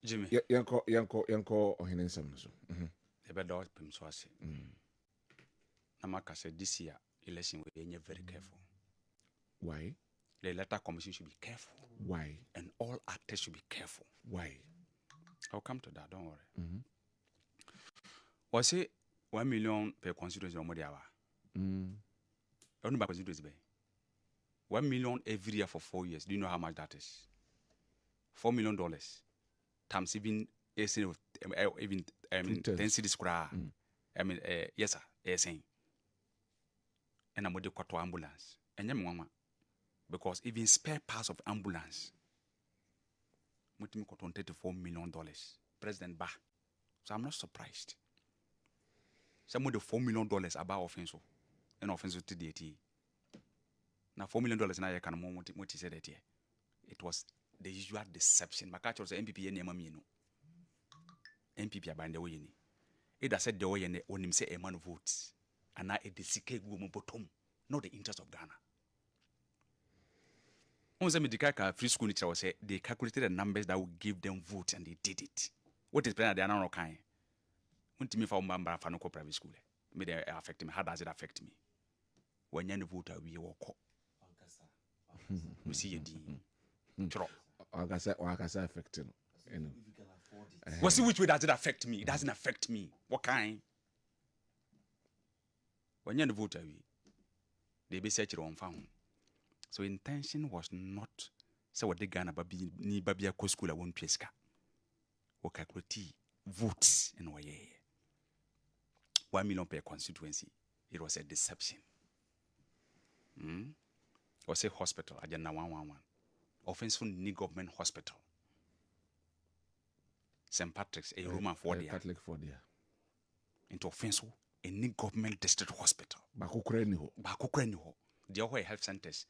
Jimmy. Yanko ohinensam so. Ebe do pim so ase. Namaka said this year election we very careful. Why? The electoral commission should be careful. Why? And all actors should be careful. Why? I'll come to that, don't worry. Was it 1 million per constituency or more? Only by constituency. 1 million every year for 4 years. Do you know how much that is? $4 million times even even 10 cities. I mean, yes, sir. Saying, and I'm with the quarter ambulance. And then because even spare parts of ambulance, we got $34 million. President Bah. So I'm not surprised. Some of the $4 million about offensive and offensive to DT. Now $4 million now you can more what he said that here. It was the usual deception. My catch was MPP and Yamamino. MPP are by the way. It has said the way and when him say a man votes. And now it is CK woman bottom, not the interest of Ghana. Once the free school teacher was say they calculated the numbers that would give them votes and they did it. What is planning? They are not kind. When me for member for no private school, may they affect me? How does it affect me? When you vote, we walk. We see you the Agasa affecting. Well, see which way does it affect me? It doesn't affect me. What kind? When you vote, they be searching on found. So intention was not so what the Ghana baby ni babia ko school won peska. O calculate votes in way. 1 million per constituency. It was a deception. Was a hospital, agenda 111. Offensive ni government hospital. St. Patrick's, a Roman for there. Catholic for there. Into offensive, a new government district hospital. Bakukrenyo. The other health centers,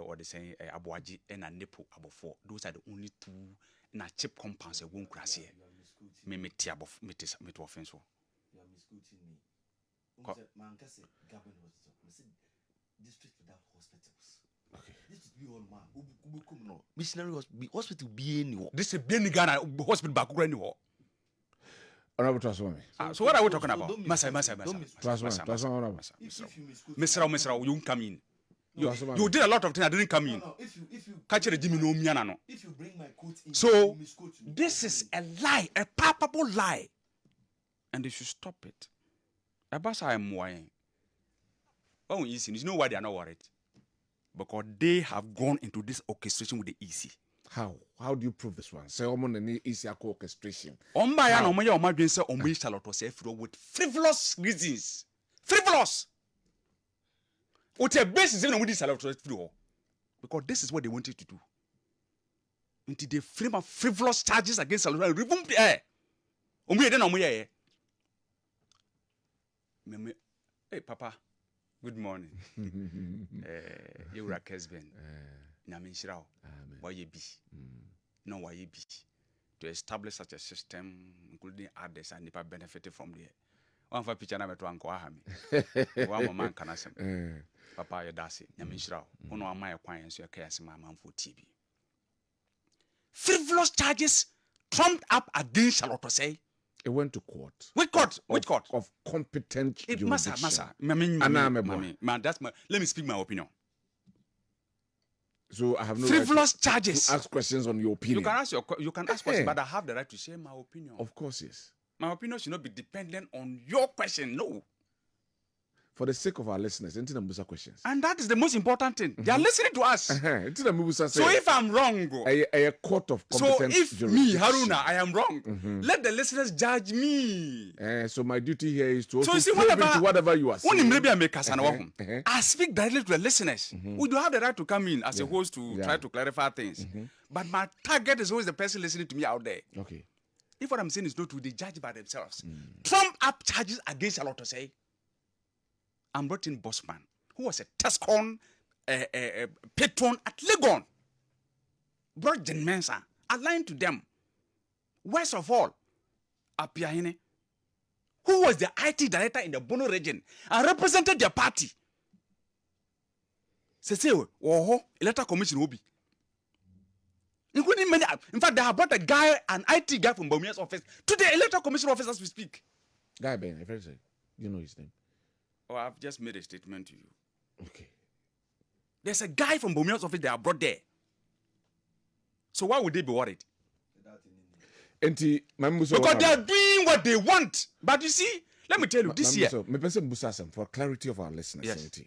or they say Abuaji and a Nepo Abo4. Those are the only two na cheap compounds a won't crash here. Me tiabo metis met offensive. You are misquoting me. Mankase government hospital. District without hospitals. Okay. This is be on man. No. Missionary hospital be anywhere. This is being Ghana hospital Bakukrenyo. Honorable Transform. So what are we talking about? Massa. Mr. You come in. You did a lot of things. I didn't come in. No, if you Catch the Jimmy no miana. If you bring my quote in, So you misquote me. this is a lie, a palpable lie, and they should stop it. Abasa I'm worrying. Oh, easy. You know why they are not worried? Because they have gone into this orchestration with the easy. How? How do you prove this one? Say, I'm on an easy orchestration. With frivolous reasons. Frivolous. What your basis is with this because this is what they wanted to do. Until they frame up frivolous charges against Salvador, remove the air. Hey, Papa. Good morning. You are Kessben. Naminshirao. Why you be? No, why you be? To establish such a system, including others, and if I benefited from there. One for picture number to Uncle Ahami. One man can ask him. Papa, you dasi. Naminshirao. One of my acquaintances, your case, my man for TV. Frivolous charges trumped up against Charlotte say. It went to court. Which court? Which court? Of competent jurisdiction. Massa. Let me speak my opinion. So I have no frivolous right charges. to ask questions on your opinion. You can ask questions, but I have the right to share my opinion. Of course, yes. My opinion should not be dependent on your question. No. For the sake of our listeners, into the questions. And that is the most important thing. They are listening to us. So if I'm wrong, a court of competent if me, Haruna, I am wrong, let the listeners judge me. So my duty here is to also see, whatever you are saying. I speak directly to the listeners. We do have the right to come in as a host to try to clarify things. But my target is always the person listening to me out there. Okay. If what I'm saying is not true, they judge by themselves. Trump up charges against a lot to say. I'm brought in Bossman, who was a Tescon patron at Legon. Brought Jen Mensa, aligned to them. Worst of all, Apiahine, who was the IT director in the Bono region and represented their party. Say, electoral commission will be. Including many. In fact, they have brought an IT guy from Baumia's office to the Electoral Commission office as we speak. Guy Ben, if I say, you know his name. Oh, I've just made a statement to you. Okay. There's a guy from Baumia's office they have brought there. So why would they be worried? Because they are doing what they want. But you see, let me tell you, this year. For clarity of our listeners, yes.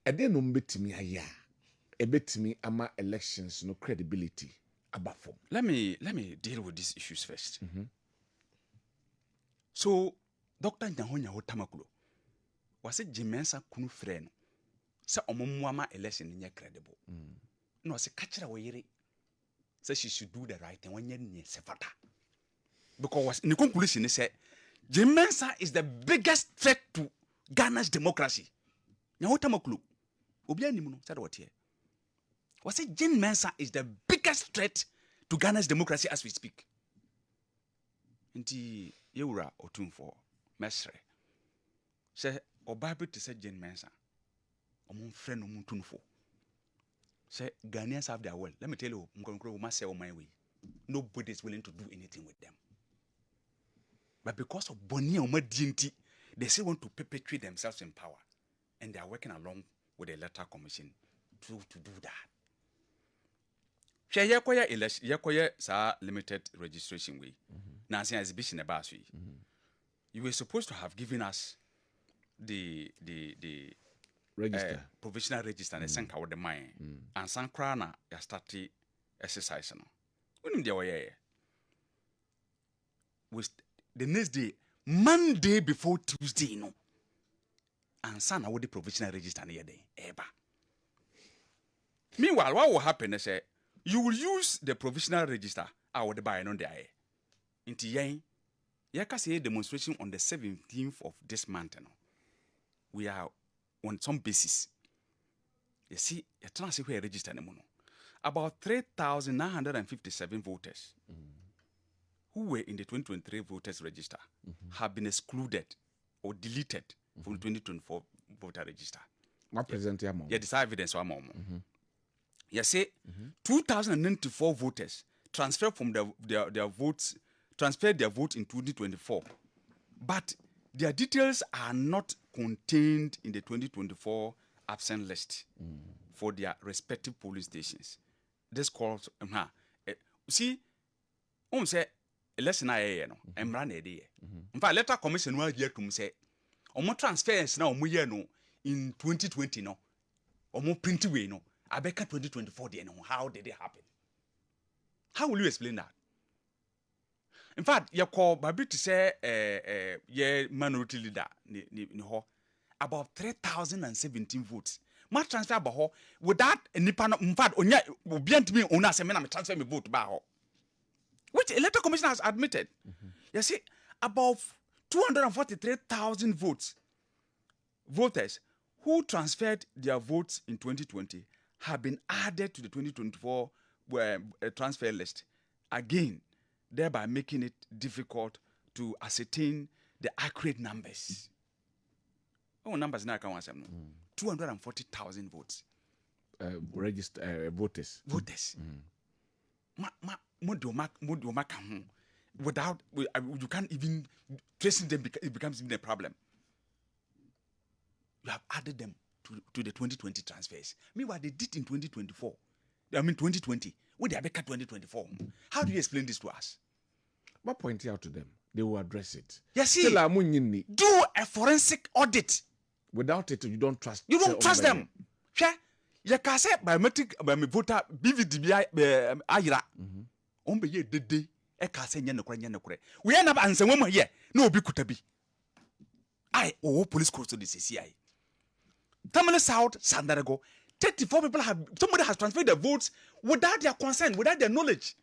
And then me ama elections no credibility about form. Let me deal with these issues first. So Dr. Nyahonya Hotamakulo was a Jimensa kunu friend. Sa omumwama election nye credible. No se kachira weyere. Say she should do the right thing when ye sefata. Because in the conclusion, he said, Jimensa is the biggest threat to Ghana's democracy. Nyahotamakulu. Obia nimuno said what here. Was it Jim Mensah is the biggest threat to Ghana's democracy as we speak? Inti Yura Otunfo Mesre. Say Obabi to say Jim Mensah. Omun friend Omuntunfo. Say Ghanaians have their will. Let me tell you, Mkonkro must say on my way. Nobody is willing to do anything with them. But because of Boni and Madinti, they still want to perpetuate themselves in power. And they are working along with the Electoral Commission to do that. Yakoya sa limited registration way. Nancy exhibition about you were supposed to have given us the register. Provisional register and sanka with the mine. And Sankrana ya started exercise no. When they were with the next day, Monday before Tuesday, no. And Sana with the provisional register near day. Eba. Meanwhile, what will happen is you will use the provisional register out the buy on the air. Into yen, yaka say demonstration on the 17th of this month. No? We are on some basis. You see, a transfer where register no. About 3,957 voters who were in the 2023 voters register have been excluded or deleted from the 2024 voter register. What present here, mom? Yeah, this evidence one more. You see, 2,094 voters transferred from their votes, transferred their vote in 2024, but their details are not contained in the 2024 absent list for their respective police stations. This calls see, say election I no, emra na dey. In fact, Electoral Commission wa here to say, omo transfers na omo here no in 2020 no, omo print way no. Abeka 2024 there no. How did it happen? How will you explain that? In fact, you call Babi to say minority leader about 3,017 votes. Ma transfer ba ho without nipa no. In fact, onya obiant me ona say me na me transfer me vote ba ho. Which Electoral Commission has admitted. You see, about 243,000 voters who transferred their votes in 2020 have been added to the 2024 transfer list again, thereby making it difficult to ascertain the accurate numbers. Oh, numbers now I can't answer. 240,000 votes. Voters. Voters. Without you can't even tracing them. It becomes even a problem. You have added them to the 2020 transfers. Meanwhile, they did in 2024. 2020. When they have 2024. How do you explain this to us? But point it out to them. They will address it. Yes, see, do a forensic audit. Without it, you don't trust. You don't trust them. You can say biometric voter BVDBI ayira. Ombe ye dede. E ka say nyane. We end up answer one here. No obi kutabi. Police custody CCI. Tamale South, Sandarego, 34 people somebody has transferred their votes without their consent, without their knowledge.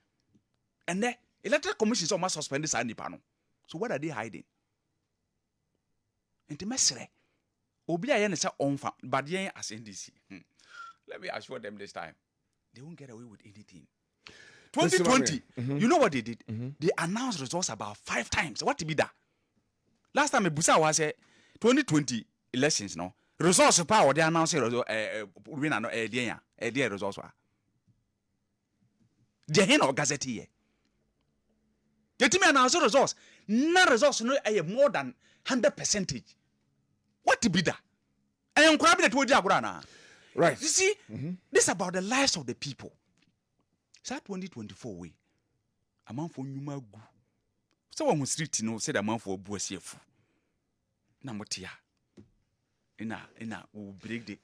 And the Electoral Commission is almost suspended. So what are they hiding? And the message, Obi Ayen is on farm, but yen as NDC. Let me assure them this time, they won't get away with anything. 2020, you know what they did? They announced results about 5 times. What to be that? Last time Busa was 2020 elections, no. Results power they announced results results. The hen or gazette here. Get me an answer resource. No resource no more than 100%. What to be that? I am grabbing it with Jagrana. Right. You see, this is about the lives of the people. So 2024 way. A man for Numa Gu. Someone who street said a man for Boisiefu. Namotia. Ina will break the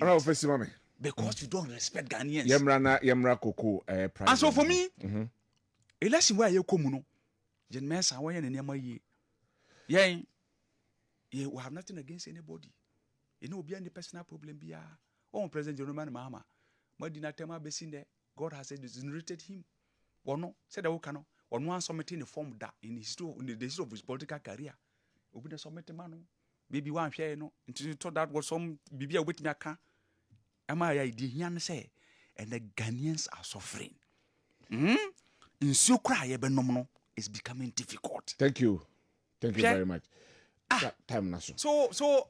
because you don't respect Ghanaians. Yemra Koko price. And so for me, a lesson where you come no. Jen Mesa way and Yama ye. Yea, we have nothing against anybody. You know, beyond the personal problem be oh President Jerome Mama. Madina Tema Bessin there. God has exonerated him. Or no, said the Okano, or one submitting the form that in the history of his political career. Open the submit man. Maybe one share no until you thought that was some BB with me. Am I idea say and the Ghanaians are suffering. In so cry is becoming difficult. Thank you very much. Time Naso. So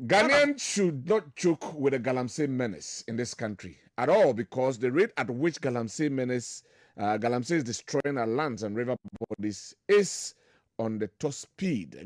Ghanaians should not joke with the Galamsey menace in this country at all, because the rate at which Galamsey is destroying our lands and river bodies is on the top speed.